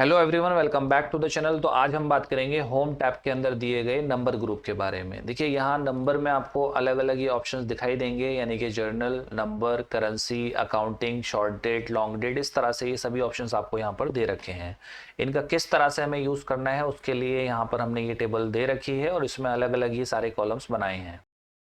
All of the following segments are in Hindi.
Hello everyone, welcome back to the channel. तो आज हम बात करेंगे होम टैब के अंदर दिए गए नंबर ग्रुप के बारे में। देखिए यहाँ नंबर में आपको अलग अलग ये ऑप्शंस दिखाई देंगे, यानी कि general, number, currency, accounting, short date, long date, इस तरह से ये सभी ऑप्शंस आपको यहाँ पर दे रखे हैं। इनका किस तरह से हमें यूज़ करना है उसके लिए यहाँ पर हमने ये टेबल दे रखी है और इसमें अलग अलग ये सारे कॉलम्स बनाए हैं।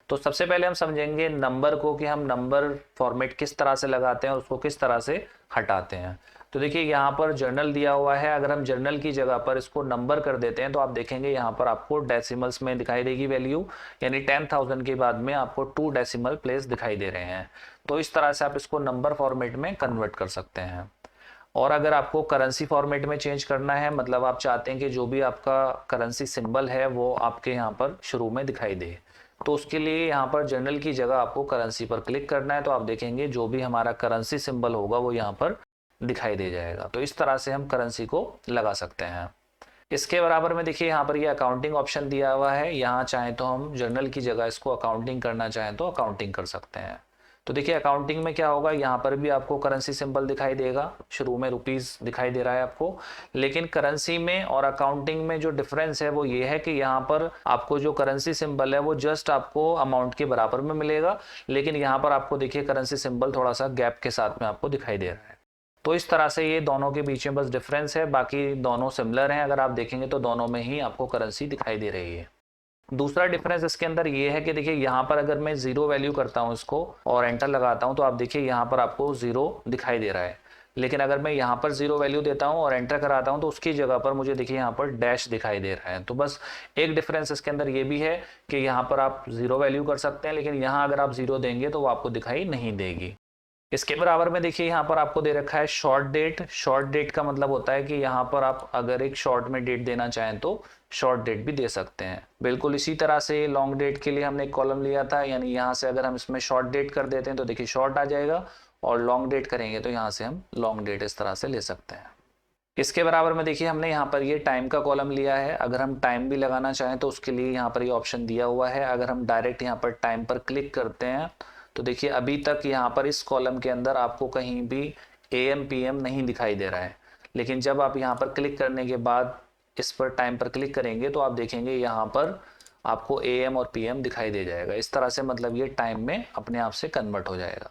तो सबसे पहले हम समझेंगे नंबर को कि हम नंबर फॉर्मेट किस तरह से लगाते हैं और उसको किस तरह से हटाते हैं। तो देखिए यहाँ पर जर्नल दिया हुआ है, अगर हम जर्नल की जगह पर इसको नंबर कर देते हैं तो आप देखेंगे यहाँ पर आपको डेसिमल्स में दिखाई देगी वैल्यू, यानी 10,000 के बाद में आपको 2 डेसिमल प्लेस दिखाई दे रहे हैं। तो इस तरह से आप इसको नंबर फॉर्मेट में कन्वर्ट कर सकते हैं। और अगर आपको करेंसी फॉर्मेट में चेंज करना है, मतलब आप चाहते हैं कि जो भी आपका करेंसी सिंबल है वो आपके यहाँ पर शुरू में दिखाई दे, तो उसके लिए यहाँ पर जर्नल की जगह आपको करेंसी पर क्लिक करना है। तो आप देखेंगे जो भी हमारा करेंसी सिंबल होगा वो यहाँ पर दिखाई दे जाएगा। तो इस तरह से हम करेंसी को लगा सकते हैं। इसके बराबर में देखिए यहाँ पर ये अकाउंटिंग ऑप्शन दिया हुआ है। यहाँ चाहें तो हम जर्नल की जगह इसको अकाउंटिंग करना चाहें तो अकाउंटिंग कर सकते हैं। तो देखिए अकाउंटिंग में क्या होगा, यहाँ पर भी आपको करेंसी सिंबल दिखाई देगा, शुरू में रुपीस दिखाई दे रहा है आपको। लेकिन करेंसी में और अकाउंटिंग में जो डिफरेंस है वो ये है कि यहाँ पर आपको जो करेंसी सिंबल है वो जस्ट आपको अमाउंट के बराबर में मिलेगा, लेकिन यहाँ पर आपको देखिए करेंसी सिंबल थोड़ा सा गैप के साथ में आपको दिखाई दे रहा है। तो इस तरह से ये दोनों के बीच में बस डिफरेंस है, बाकी दोनों सिमिलर हैं। अगर आप देखेंगे तो दोनों में ही आपको करेंसी दिखाई दे रही है। दूसरा डिफरेंस इसके अंदर ये है कि देखिए यहाँ पर अगर मैं जीरो वैल्यू करता हूँ इसको और एंटर लगाता हूँ तो आप देखिए यहाँ पर आपको जीरो दिखाई दे रहा है। लेकिन अगर मैं यहाँ पर जीरो वैल्यू देता हूँ और एंटर कराता हूँ तो उसकी जगह पर मुझे देखिए यहाँ पर डैश दिखाई दे रहा है। तो बस एक डिफरेंस इसके अंदर ये भी है कि यहाँ पर आप जीरो वैल्यू कर सकते हैं, लेकिन यहाँ अगर आप जीरो देंगे तो वो आपको दिखाई नहीं देगी। इसके बराबर में देखिए यहाँ पर आपको दे रखा है शॉर्ट डेट। शॉर्ट डेट का मतलब होता है कि यहाँ पर आप अगर एक शॉर्ट में डेट देना चाहें तो शॉर्ट डेट भी दे सकते हैं। बिल्कुल इसी तरह से लॉन्ग डेट के लिए हमने एक कॉलम लिया था, यानी यहाँ से अगर हम इसमें शॉर्ट डेट कर देते हैं तो देखिए शॉर्ट आ जाएगा, और लॉन्ग डेट करेंगे तो यहाँ से हम लॉन्ग डेट इस तरह से ले सकते हैं। इसके बराबर में देखिए हमने यहाँ पर ये टाइम का कॉलम लिया है। अगर हम टाइम भी लगाना चाहें तो उसके लिए यहाँ पर ये ऑप्शन दिया हुआ है। अगर हम डायरेक्ट यहाँ पर टाइम पर क्लिक करते हैं तो देखिए अभी तक यहाँ पर इस कॉलम के अंदर आपको कहीं भी AM PM नहीं दिखाई दे रहा है, लेकिन जब आप यहाँ पर क्लिक करने के बाद इस पर टाइम पर क्लिक करेंगे तो आप देखेंगे यहाँ पर आपको AM और PM दिखाई दे जाएगा। इस तरह से मतलब ये टाइम में अपने आप से कन्वर्ट हो जाएगा।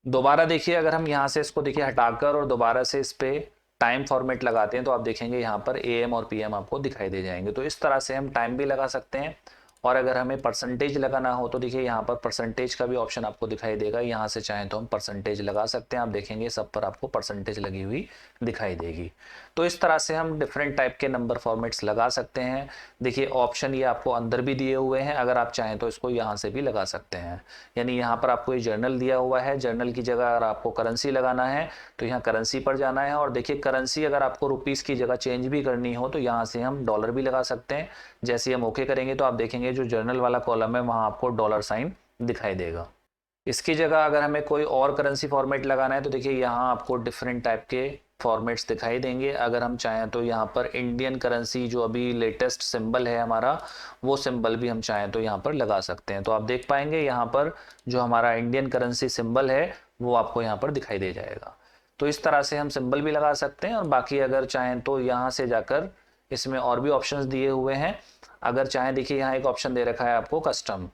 दोबारा देखिए अगर हम यहाँ से इसको देखिए हटाकर और दोबारा से इस पे टाइम फॉर्मेट लगाते हैं तो आप देखेंगे यहाँ पर AM और PM आपको दिखाई दे जाएंगे। तो इस तरह से हम टाइम भी लगा सकते हैं। और अगर हमें परसेंटेज लगाना हो तो देखिए यहाँ पर परसेंटेज का भी ऑप्शन आपको दिखाई देगा। यहाँ से चाहें तो हम परसेंटेज लगा सकते हैं। आप देखेंगे सब पर आपको परसेंटेज लगी हुई दिखाई देगी। तो इस तरह से हम डिफरेंट टाइप के नंबर फॉर्मेट्स लगा सकते हैं। देखिए ऑप्शन ये आपको अंदर भी दिए हुए हैं, अगर आप चाहें तो इसको यहाँ से भी लगा सकते हैं। यानी यहाँ पर आपको ये जर्नल दिया हुआ है, जर्नल की जगह अगर आपको करेंसी लगाना है तो यहाँ करेंसी पर जाना है। और देखिए करेंसी अगर आपको रुपीज़ की जगह चेंज भी करनी हो तो यहाँ से हम डॉलर भी लगा सकते हैं। जैसे ही हम ओके करेंगे तो आप देखेंगे जो जर्नल वाला कॉलम है वहाँ आपको डॉलर साइन दिखाई देगा। इसकी जगह अगर हमें कोई और करेंसी फॉर्मेट लगाना है तो देखिए यहाँ आपको डिफरेंट टाइप के फॉर्मेट्स दिखाई देंगे। अगर हम चाहें तो यहाँ पर इंडियन करेंसी जो अभी लेटेस्ट सिंबल है हमारा, वो सिंबल भी हम चाहें तो यहाँ पर लगा सकते हैं। तो आप देख पाएंगे यहाँ पर जो हमारा इंडियन करेंसी सिंबल है वो आपको यहाँ पर दिखाई दे जाएगा। तो इस तरह से हम सिंबल भी लगा सकते हैं। और बाकी अगर चाहें तो यहाँ से जाकर इसमें और भी ऑप्शंस दिए हुए हैं। अगर चाहें देखिए यहाँ एक ऑप्शन दे रखा है आपको कस्टम।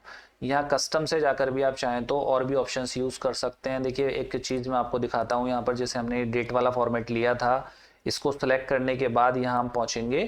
यहाँ कस्टम से जाकर भी आप चाहें तो और भी ऑप्शंस यूज़ कर सकते हैं। देखिए एक चीज़ मैं आपको दिखाता हूँ यहाँ पर, जैसे हमने डेट वाला फॉर्मेट लिया था, इसको सेलेक्ट करने के बाद यहाँ हम पहुँचेंगे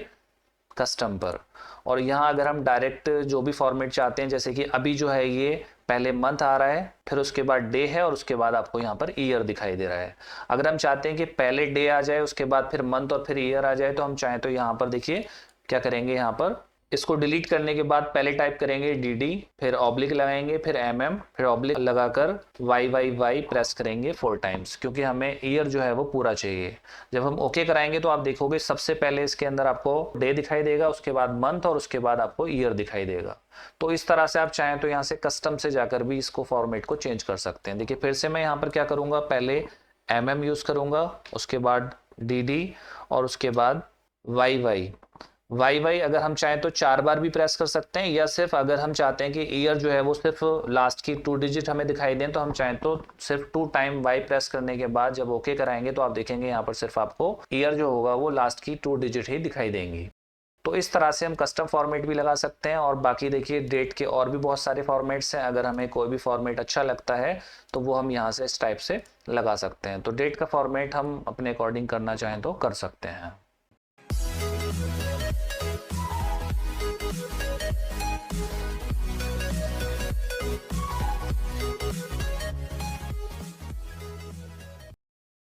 कस्टम पर। और यहाँ अगर हम डायरेक्ट जो भी फॉर्मेट चाहते हैं, जैसे कि अभी जो है ये पहले मंथ आ रहा है, फिर उसके बाद डे है, और उसके बाद आपको यहाँ पर ईयर दिखाई दे रहा है। अगर हम चाहते हैं कि पहले डे आ जाए, उसके बाद फिर मंथ और फिर ईयर आ जाए, तो हम चाहें तो यहाँ पर देखिए क्या करेंगे, यहाँ पर इसको डिलीट करने के बाद पहले टाइप करेंगे DD, फिर ऑब्लिक लगाएंगे, फिर MM, फिर ऑब्लिक लगाकर YYY प्रेस करेंगे 4 टाइम्स, क्योंकि हमें ईयर जो है वो पूरा चाहिए। जब हम ओके कराएंगे तो आप देखोगे सबसे पहले इसके अंदर आपको डे दिखाई देगा, उसके बाद मंथ, और उसके बाद आपको ईयर दिखाई देगा। तो इस तरह से आप चाहें तो यहाँ से कस्टम से जाकर भी इसको फॉर्मेट को चेंज कर सकते हैं। देखिए फिर से मैं यहाँ पर क्या करूँगा, पहले MM यूज़ करूँगा, उसके बाद DD, और उसके बाद YY, वाई अगर हम चाहें तो 4 बार भी प्रेस कर सकते हैं, या सिर्फ अगर हम चाहते हैं कि ईयर जो है वो सिर्फ लास्ट की 2 डिजिट हमें दिखाई दें, तो हम चाहें तो सिर्फ 2 टाइम वाई प्रेस करने के बाद जब ओके कराएंगे तो आप देखेंगे यहाँ पर सिर्फ आपको ईयर जो होगा वो लास्ट की 2 डिजिट ही दिखाई देंगी। तो इस तरह से हम कस्टम फॉर्मेट भी लगा सकते हैं। और बाकी देखिए डेट के और भी बहुत सारे फॉर्मेट्स हैं, अगर हमें कोई भी फॉर्मेट अच्छा लगता है तो वो हम यहाँ से इस टाइप से लगा सकते हैं। तो डेट का फॉर्मेट हम अपने अकॉर्डिंग करना चाहें तो कर सकते हैं।